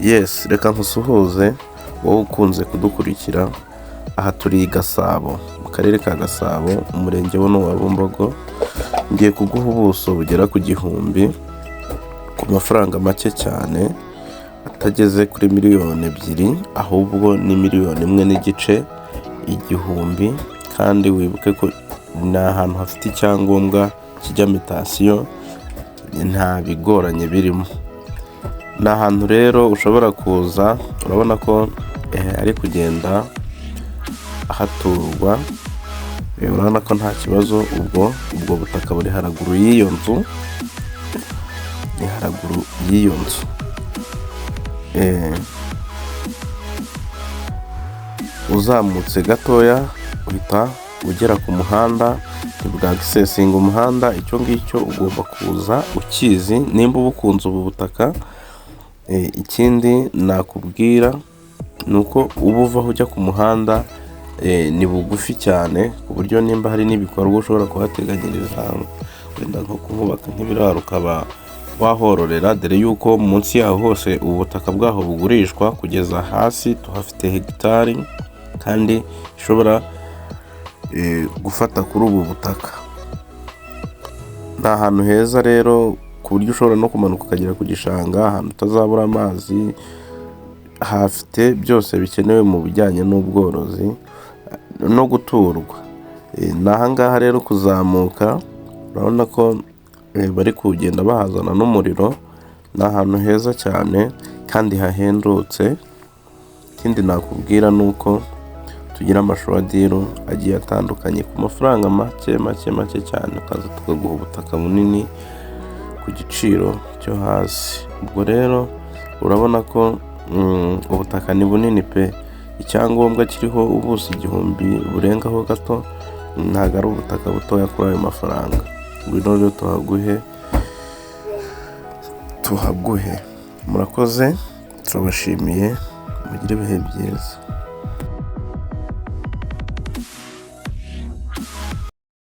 Yes, reka nkusuhuze wowe ukunze kudukurikira. Aha turi i Gasabo, mu karere ka Gasabo, umurenge wa Bumbogo. Ngiye kuguha ubuso bugera ku 1000 ku mafaranga make cyane, atageze kuri miliyoni 2, ahubwo ni miliyoni 1 n'igice, 1000. Kandi wibuke ko ni ahantu hafite icyangombwa kijya mitasiyo, nta bigoranye birimo. Ni ahantu rero ushobora kuza, urabona ko ari kugenda haturwa, urabona ko nta kibazo. ubwo butaka buri haraguru y'iyo nzu, ni haraguru y'iyo nzu. Uzamutse gatoya uhita ugera ku muhanda, bwa gisesinga umuhanda. Icyo ngicyo ugomba kuza ukizi nimba ubukunze ubu butaka. Ikindi nakubwira nuko ubuvaho ujya ku muhanda ni bugufi cyane, ku buryo nimba hari n'ibikorwa ushobora kuhateganyiriza, wenda nko kubaka nk'ibiraro ukaba wahororera, dore yuko munsi yaho hose ubutaka bwaho bugurishwa kugeza hasi. Tuhafite hegitari kandi ishobora gufata kuri ubu butaka. Ni ahantu heza rero, ku buryo ushobora no kumanuka ukagera ku gishanga, ahantu utazabura amazi. Hafite byose bikenewe mu bijyanye n'ubworozi no guturwa. Ni ahangaha rero kuzamuka, urabona ko bari kugenda bahazana n'umuriro. Ni ahantu heza cyane kandi hahendutse. Ikindi nakubwira nuko tugira amashwadiro agiye atandukanye ku mafaranga make cyane, ukaza tukaguha ubutaka bunini ku giciro cyo hasi. Ubwo rero urabona ko ubutaka ni bunini pe. Icyangombwa kiriho ubuso 1000 burengaho gato, ntabwo ari ubutaka butoya kuri ayo mafaranga. Ngwino rero tuhaguhe. Murakoze, turabashimiye, mugire ibihe byiza.